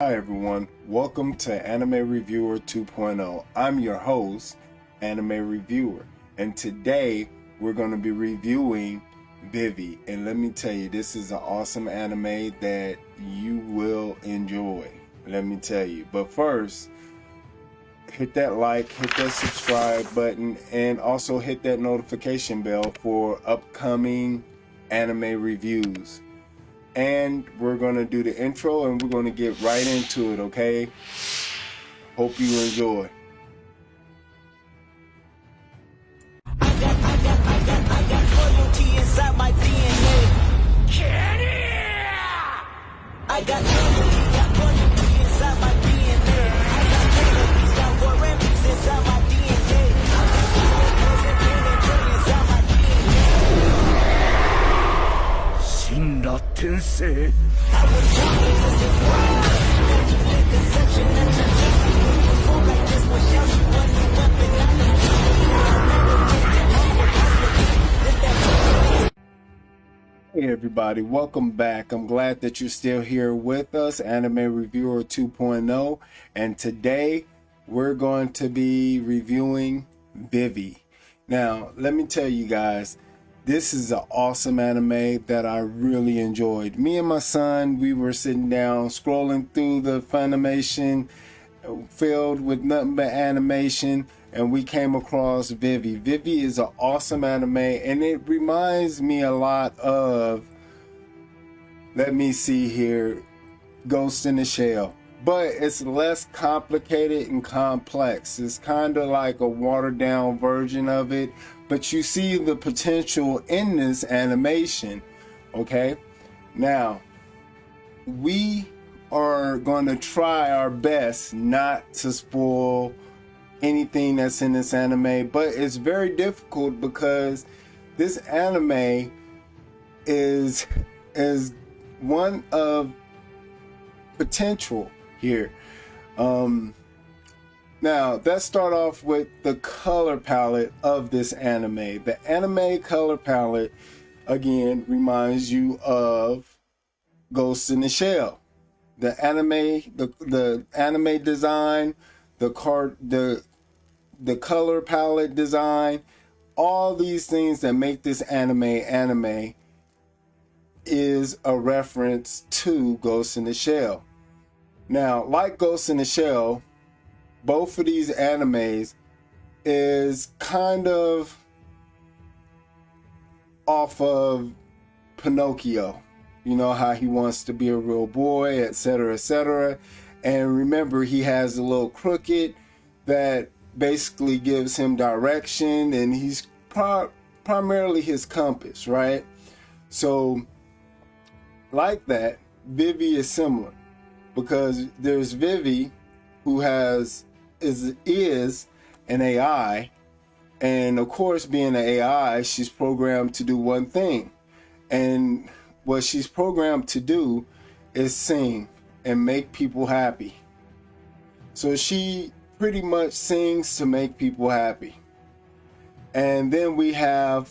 Hi everyone, welcome to Anime Reviewer 2.0. I'm your host, Anime Reviewer, and today we're going to be reviewing Vivy. And let me tell you, this is an awesome anime that you will enjoy. Let me tell you. But first, hit that like, hit that subscribe button, and also hit that notification bell for upcoming anime reviews. And we're going to do the intro and we're going to get right into it, okay? Hope you enjoy. I got loyalty inside my DNA. I got loyalty inside my DNA. I got melodies, got war and peace inside my DNA. I got power, and joy inside my DNA. 死んだ天性 I was born with this is wild. Got you in conception that you just before like this was shout you when you up and I need Hey everybody, welcome back. I'm glad that you're still here with us, Anime Reviewer 2.0, and today we're going to be reviewing Vivy. Now, let me tell you guys, this is an awesome anime that I really enjoyed. Me and my son, we were sitting down scrolling through the Funimation filled with nothing but animation, and we came across Vivy. Vivy is an awesome anime, and it reminds me a lot of, let me see here, Ghost in the Shell. But it's less complicated and complex. It's kind of like a watered down version of it, but you see the potential in this animation, okay? Now, we are going to try our best not to spoil anything that's in this anime, but it's very difficult because this anime is one of potential here. Now let's start off with the color palette of this anime. The anime color palette again reminds you of Ghost in the Shell. The anime design, the color palette design, all these things that make this anime is a reference to Ghost in the Shell. Now, like Ghost in the Shell, both of these animes is kind of off of Pinocchio. You know how he wants to be a real boy, etc., etc. And remember, he has a little crooked that basically gives him direction, and he's primarily his compass, right? So, like that, Vivy is similar because there's Vivy who is an AI, and of course, being an AI, she's programmed to do one thing, and what she's programmed to do is sing and make people happy. So she pretty much sings to make people happy. And then we have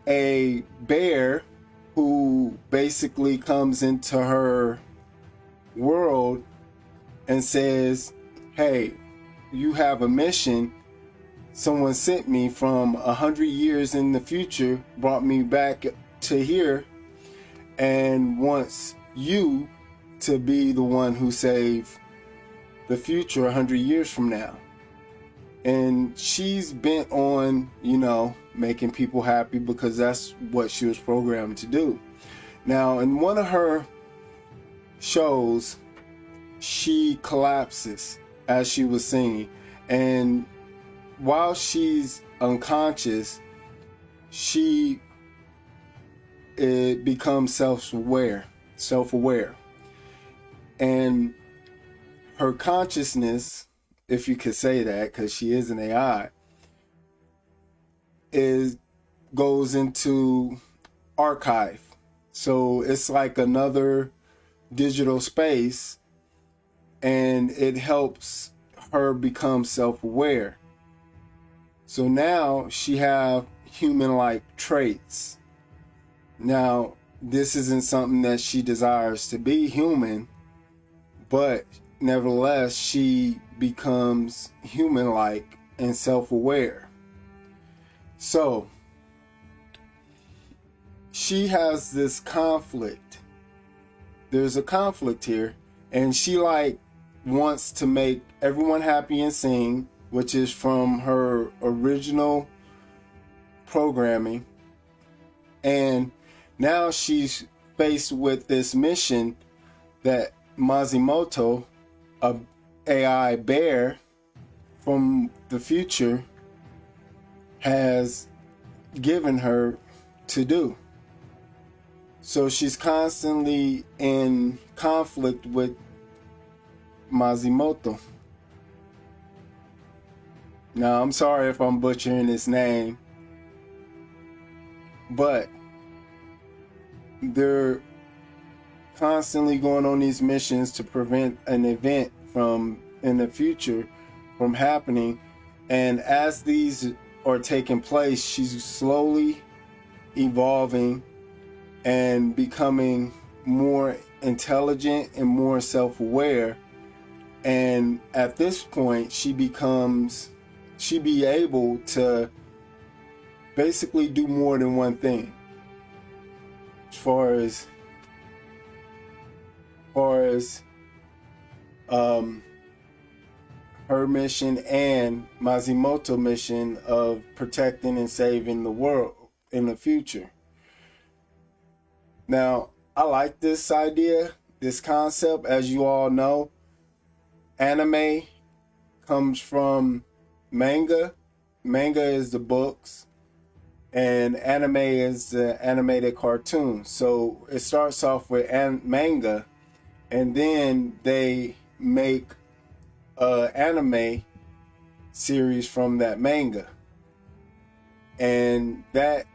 a bear who basically comes into her world and says, hey, you have a mission. Someone sent me from 100 years in the future, brought me back to here, and wants you to be the one who saved the future 100 years from now. And she's bent on, making people happy because that's what she was programmed to do. Now, in one of her shows, she collapses as she was singing. And while she's unconscious, it becomes self-aware, and her consciousness, if you could say that, because she is an AI, goes into archive. So it's like another digital space, and it helps her become self-aware. So now she have human-like traits. Now, this isn't something that she desires to be human. but nevertheless, she becomes human-like and self-aware. So she has this conflict. There's a conflict here, and she like wants to make everyone happy and sing, which is from her original programming. And now she's faced with this mission that Mazimoto, a AI bear from the future, has given her to do. So she's constantly in conflict with Mazimoto. Now, I'm sorry if I'm butchering his name, but they're constantly going on these missions to prevent an event from in the future from happening. And as these are taking place, she's slowly evolving and becoming more intelligent and more self-aware. And at this point, she be able to basically do more than one thing. As far as her mission and Mazimoto mission of protecting and saving the world in the future. Now, I like this idea, this concept. As you all know, anime comes from manga. Manga is the books, and anime is the animated cartoon. So it starts off with manga, and then they make an anime series from that manga. And that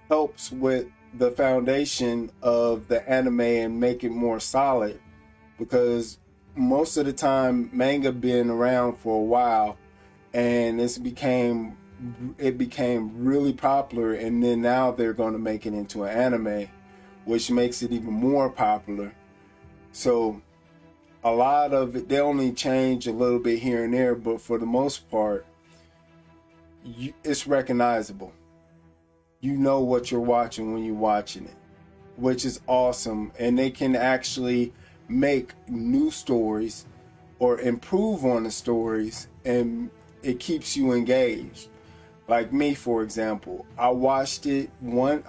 helps with the foundation of the anime and make it more solid, because most of the time manga been around for a while, and it became really popular, and then now they're going to make it into an anime, which makes it even more popular. So a lot of it, they only change a little bit here and there, but for the most part, it's recognizable. You know what you're watching when you're watching it, which is awesome. And they can actually make new stories or improve on the stories, and it keeps you engaged. Like me, for example, I watched one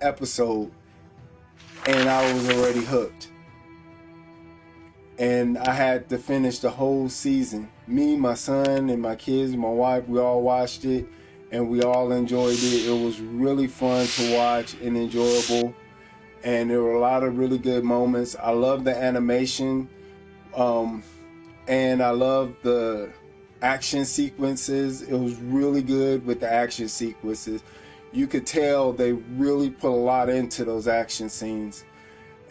episode and I was already hooked. And I had to finish the whole season. Me, my son, and my kids, my wife, we all watched it, and we all enjoyed it. It was really fun to watch and enjoyable. And there were a lot of really good moments. I love the animation, and I love the action sequences. It was really good with the action sequences. You could tell they really put a lot into those action scenes.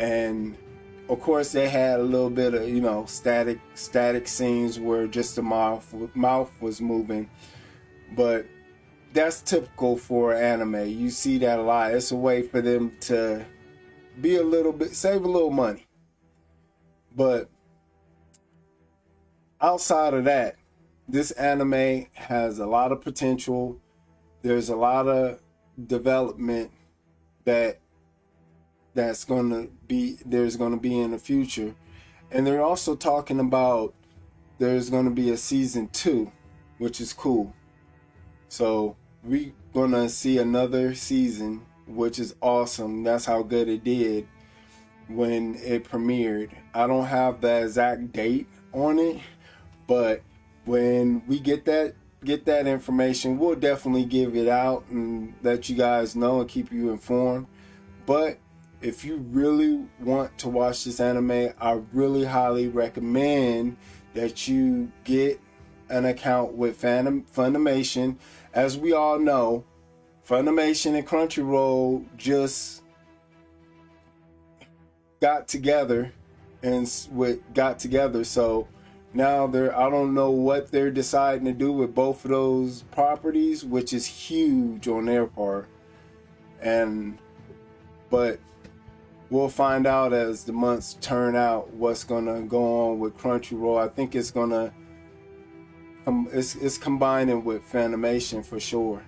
And of course, they had a little bit of, static scenes where just the mouth was moving. But that's typical for anime. You see that a lot. It's a way for them to save a little money. But outside of that, this anime has a lot of potential. There's a lot of development there's going to be in the future. And they're also talking about there's going to be a season 2, which is cool. So we're going to see another season, which is awesome. That's how good it did when it premiered. I don't have the exact date on it, but when we get that information, we'll definitely give it out and let you guys know and keep you informed. But if you really want to watch this anime, I really highly recommend that you get an account with Funimation. As we all know, Funimation and Crunchyroll just got together, so now I don't know what they're deciding to do with both of those properties, which is huge on their part. But we'll find out as the months turn out what's gonna go on with Crunchyroll. I think it's gonna it's combining with Funimation for sure.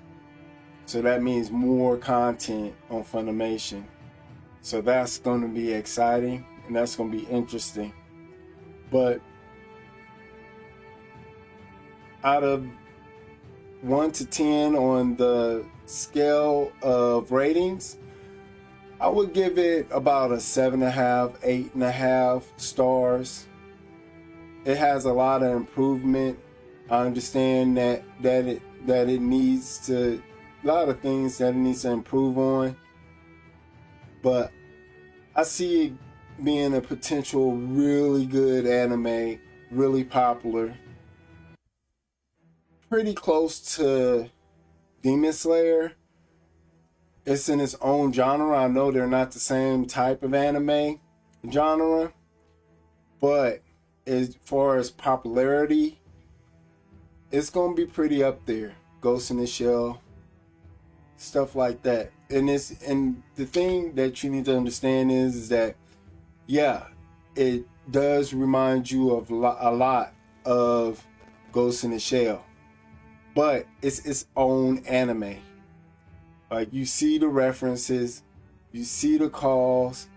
So that means more content on Funimation. So that's going to be exciting and that's going to be interesting. But out of 1 to 10 on the scale of ratings, I would give it about a 7.5, 8.5 stars. It has a lot of improvement. I understand that it needs to, a lot of things that it needs to improve on, but I see it being a potential really good anime, really popular, pretty close to Demon Slayer. It's in its own genre. I know they're not the same type of anime genre, but as far as popularity, it's gonna be pretty up there. Ghost in the Shell, stuff like that. And the thing that you need to understand is that, yeah, it does remind you of a lot of Ghost in the Shell, but it's its own anime. Like, you see the references, you see the calls,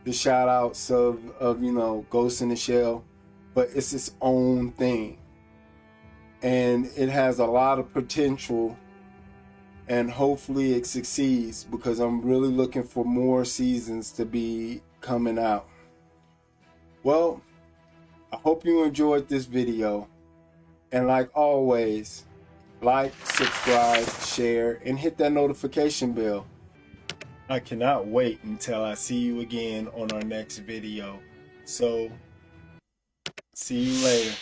the shout outs of Ghost in the Shell, but it's its own thing. And it has a lot of potential, and hopefully it succeeds, because I'm really looking for more seasons to be coming out. Well, I hope you enjoyed this video, and like always, like, subscribe, share, and hit that notification bell. I cannot wait until I see you again on our next video. So, see you later.